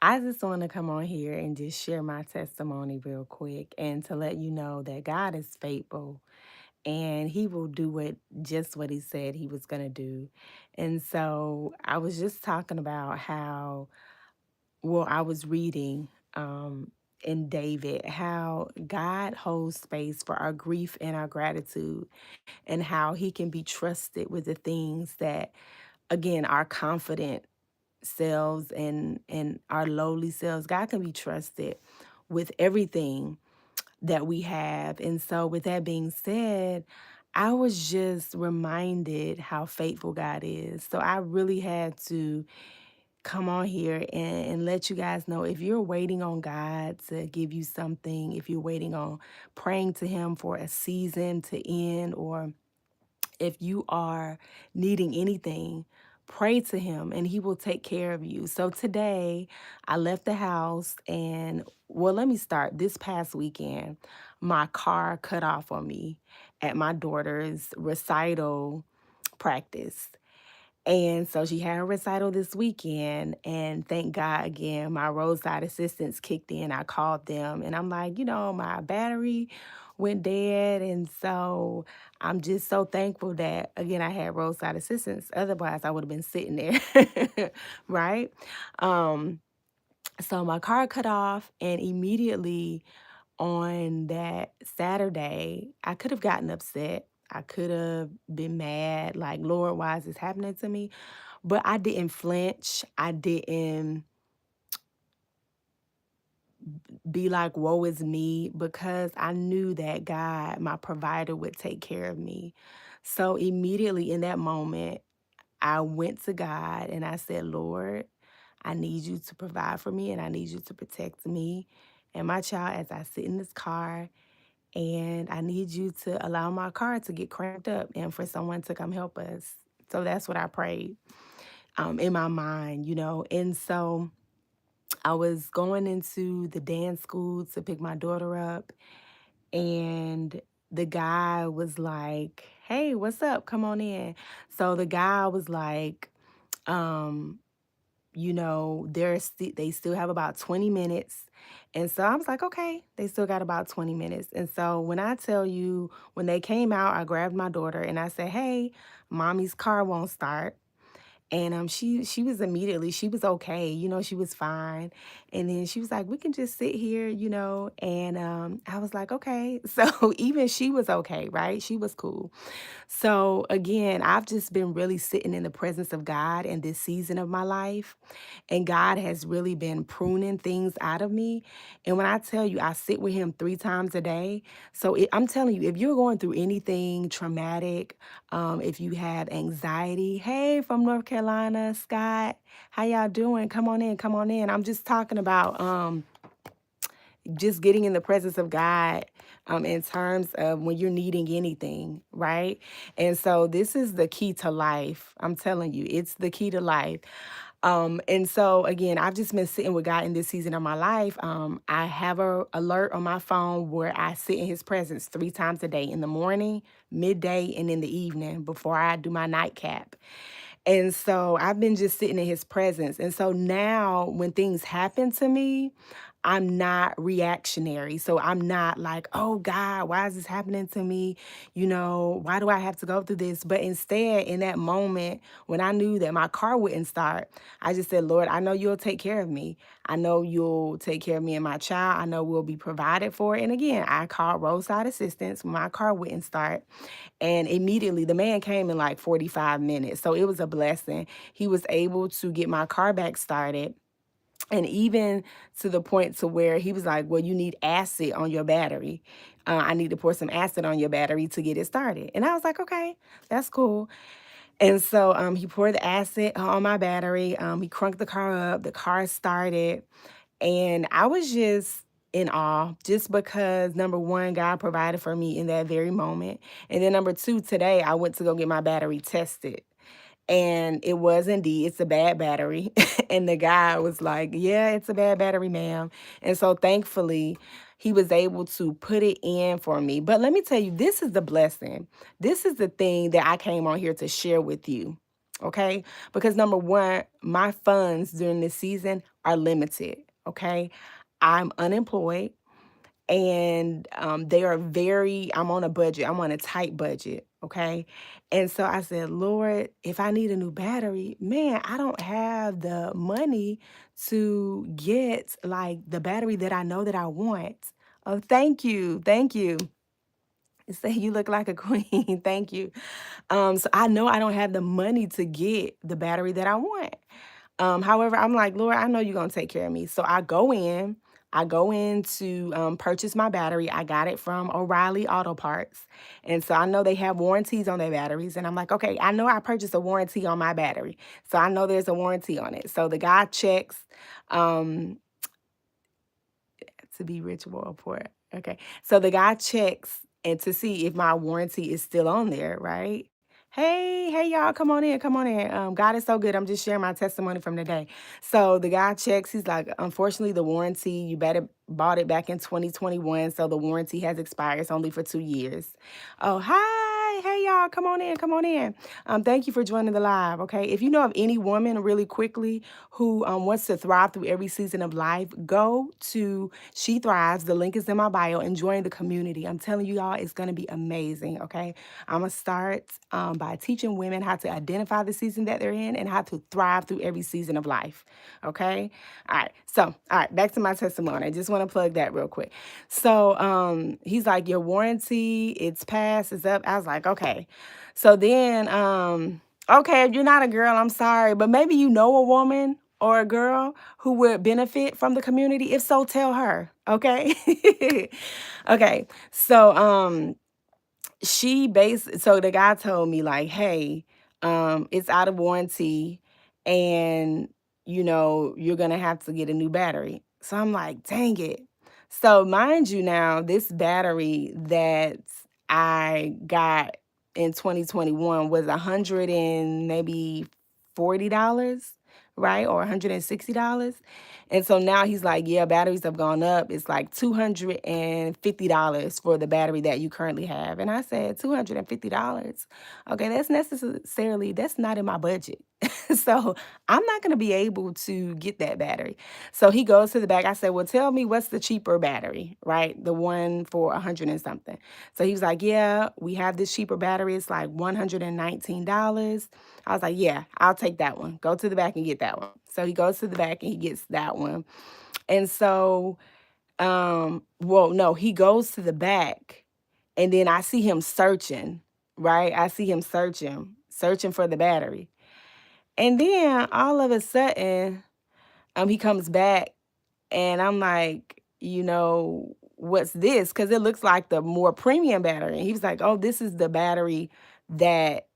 I just want to come on here and just share my testimony real quick and to let you know that God is faithful and he will do what he said he was going to do. And so I was just talking about how, well, I was reading in David how God holds space for our grief and our gratitude, and how he can be trusted with the things that, again, our confident selves and our lowly selves. God can be trusted with everything that we have. And so with that being said, I was just reminded how faithful God is. So I really had to come on here and let you guys know, if you're waiting on God to give you something, if you're waiting on praying to him for a season to end, or if you are needing anything, pray to him and he will take care of you. So today I left the house and, well, let me start. This past weekend, my car cut off on me at my daughter's recital practice. And so she had a recital this weekend, and thank God again, my roadside assistance kicked in. I called them, and I'm like, my battery went dead. And so I'm just so thankful that, again, I had roadside assistance. Otherwise, I would have been sitting there, right? Um, so my car cut off, and immediately on that Saturday, I could have gotten upset. I could have been mad, like, Lord, why is this happening to me? But I didn't flinch. I didn't be like, woe is me, because I knew that God, my provider, would take care of me. So immediately in that moment, I went to God and I said, Lord, I need you to provide for me and I need you to protect me and my child as I sit in this car. And I need you to allow my car to get cranked up and for someone to come help us. So that's what I prayed in my mind. And so I was going into the dance school to pick my daughter up, and the guy was like, hey, what's up? Come on in. So the guy was like, um, they still have about 20 minutes. And so I was like, okay, they still got about 20 minutes. And so when I tell you, when they came out, I grabbed my daughter and I said, hey, mommy's car won't start. And she was immediately, she was okay, she was fine. And then she was like, we can just sit here. And I was like, okay. So even she was okay, right? She was cool. So again, I've just been really sitting in the presence of God in this season of my life. And God has really been pruning things out of me. And when I tell you, I sit with him 3 times a day. So I'm telling you, if you're going through anything traumatic, if you have anxiety, hey, from North Carolina, Scott, how y'all doing? Come on in, come on in. I'm just talking about just getting in the presence of God in terms of when you're needing anything, right? And so this is the key to life. I'm telling you, it's the key to life. And so again, I've just been sitting with God in this season of my life. I have a alert on my phone where I sit in his presence 3 times a day, in the morning, midday, and in the evening before I do my nightcap. And so I've been just sitting in his presence. And so now when things happen to me, I'm not reactionary. So I'm not like, oh God, why is this happening to me? Why do I have to go through this? But instead, in that moment, when I knew that my car wouldn't start, I just said, Lord, I know you'll take care of me. I know you'll take care of me and my child. I know we'll be provided for. And again, I called roadside assistance when my car wouldn't start. And immediately the man came in like 45 minutes. So it was a blessing. He was able to get my car back started. And even to the point to where he was like, well, you need acid on your battery. I need to pour some acid on your battery to get it started. And I was like, okay, that's cool. And so he poured the acid on my battery. He crunked the car up. The car started. And I was just in awe, just because number one, God provided for me in that very moment. And then number two, today I went to go get my battery tested. And it was indeed, it's a bad battery. And the guy was like, yeah, it's a bad battery, ma'am. And so thankfully, he was able to put it in for me. But let me tell you, this is the blessing. This is the thing that I came on here to share with you. Okay? Because number one, my funds during this season are limited, okay? I'm unemployed, and they are very, I'm on a budget. I'm on a tight budget, okay? And so I said, Lord, if I need a new battery, man, I don't have the money to get like the battery that I know that I want. Oh, thank you. Thank you. Say you look like a queen. Thank you. So I know I don't have the money to get the battery that I want. However, I'm like, Lord, I know you're gonna take care of me. So I go in to purchase my battery. I got it from O'Reilly Auto Parts. And so I know they have warranties on their batteries. And I'm like, okay, I know I purchased a warranty on my battery. So I know there's a warranty on it. So the guy checks. Um, to be ritual or poor. Okay. So the guy checks and to see if my warranty is still on there, right? Hey, y'all, come on in, come on in. God is so good. I'm just sharing my testimony from today. So the guy checks, he's like, unfortunately, the warranty, you better bought it back in 2021. So the warranty has expired. It's only for 2 years. Oh, hi. Hey, y'all, come on in, come on in. Thank you for joining the live. Okay. If you know of any woman really quickly who wants to thrive through every season of life, go to She Thrives. The link is in my bio and join the community. I'm telling you, y'all, it's going to be amazing. Okay. I'm going to start by teaching women how to identify the season that they're in and how to thrive through every season of life. Okay. All right. So, all right, back to my testimony. I just want to plug that real quick. So he's like, your warranty, it's past, it's up. I was like, okay. So then, okay, if you're not a girl, I'm sorry, but maybe you know a woman or a girl who would benefit from the community. If so, tell her. Okay. Okay. So so the guy told me like, hey, it's out of warranty, and you're gonna have to get a new battery. So I'm like, dang it. So mind you, now this battery that I got in 2021 was 100 and maybe $40, right? Or $160. And so now he's like, yeah, batteries have gone up. It's like $250 for the battery that you currently have. And I said, $250. Okay, that's not in my budget. So I'm not going to be able to get that battery. So he goes to the back. I said, well, tell me what's the cheaper battery, right? The one for 100 and something. So he was like, yeah, we have this cheaper battery. It's like $119. I was like, yeah, I'll take that one. Go to the back and get that one. So he goes to the back and he gets that one. And so, well, no, he goes to the back and then I see him searching, right? I see him searching for the battery. And then all of a sudden, he comes back and I'm like, what's this? Because it looks like the more premium battery. And he was like, oh, this is the battery that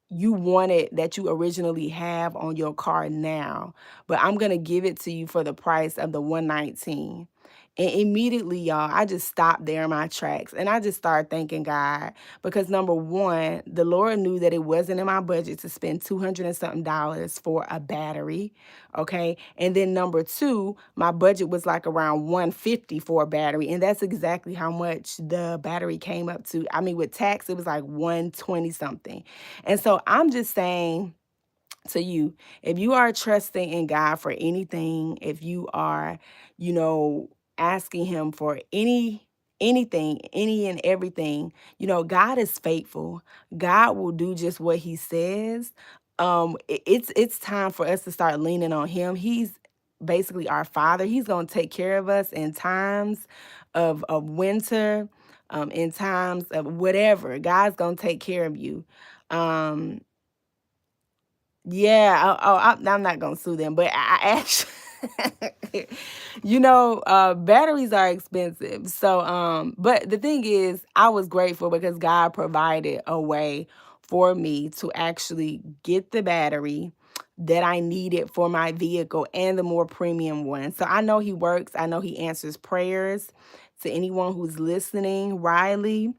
you wanted, that you originally have on your car now, but I'm going to give it to you for the price of the 119. And immediately, y'all, I just stopped there in my tracks and I just started thanking God, because number one, the Lord knew that it wasn't in my budget to spend 200 and something dollars for a battery. Okay. And then number two, my budget was like around 150 for a battery. And that's exactly how much the battery came up to. I mean, with tax, it was like 120 something. And so I'm just saying to you, if you are trusting in God for anything, if you are, asking him for anything, any and everything, God is faithful. God will do just what he says. It's time for us to start leaning on him. He's basically our father. He's going to take care of us in times of winter, in times of whatever. God's going to take care of you. Um, yeah, I'm not gonna sue them, but I actually, batteries are expensive. So, but the thing is, I was grateful because God provided a way for me to actually get the battery that I needed for my vehicle and the more premium one. So I know he works. I know he answers prayers. To anyone who's listening, Riley,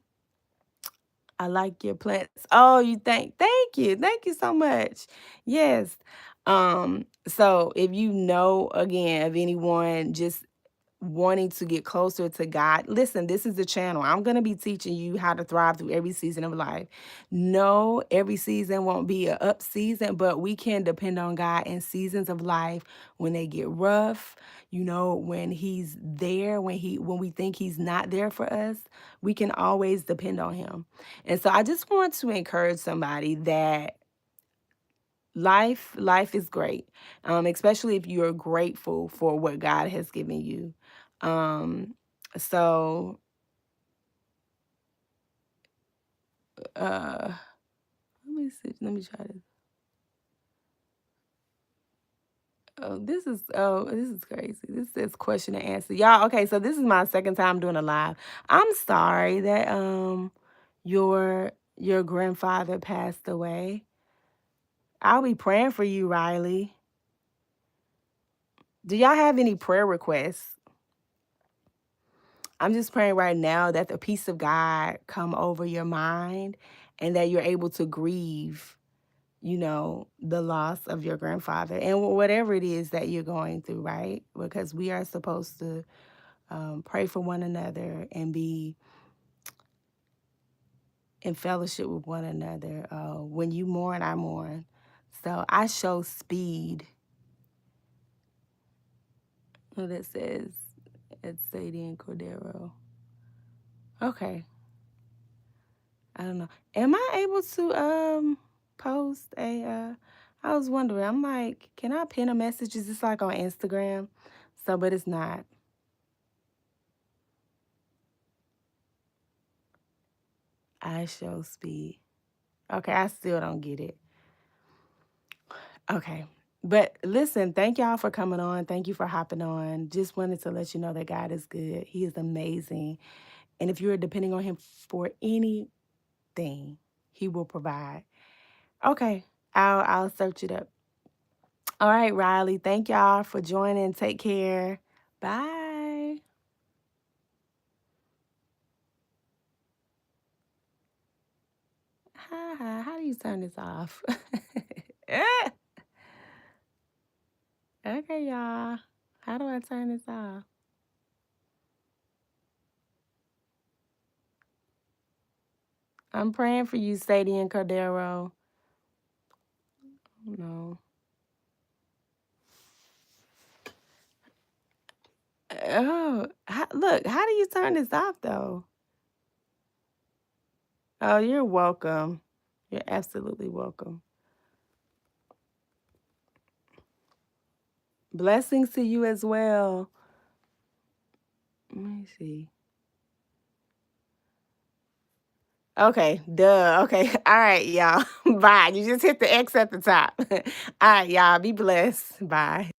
I like your plants. Oh, thank you. Thank you so much. Yes. So if you know again of anyone, just wanting to get closer to God, listen, this is the channel. I'm going to be teaching you how to thrive through every season of life. No, every season won't be a up season, but we can depend on God in seasons of life when they get rough, when he's there, when we think he's not there for us, we can always depend on him. And so I just want to encourage somebody that life is great, especially if you're grateful for what God has given you. Um, so uh let me see. Let me try this. Oh, this is crazy. This says question and answer. Y'all, okay, so this is my second time doing a live. I'm sorry that your grandfather passed away. I'll be praying for you, Riley. Do y'all have any prayer requests? I'm just praying right now that the peace of God come over your mind and that you're able to grieve, the loss of your grandfather and whatever it is that you're going through, right? Because we are supposed to pray for one another and be in fellowship with one another. When you mourn, I mourn. So I show speed. What it says, it's Sadie and Cordero. Okay. I don't know. Am I able to post I was wondering, I'm like, can I pin a message? Is this like on Instagram? So, but it's not. I show speed. Okay, I still don't get it. Okay. But listen, thank y'all for coming on. Thank you for hopping on. Just wanted to let you know that God is good. He is amazing. And if you're depending on him for anything, he will provide. Okay. I'll search it up. All right, Riley. Thank y'all for joining. Take care. Bye. How do you turn this off? Okay, y'all. How do I turn this off? I'm praying for you, Sadie and Cordero. No. Oh, look, how do you turn this off, though? Oh, you're welcome. You're absolutely welcome. Blessings to you as well. Let me see. Okay, duh. Okay. All right, y'all. Bye. You just hit the X at the top. All right, y'all. Be blessed. Bye.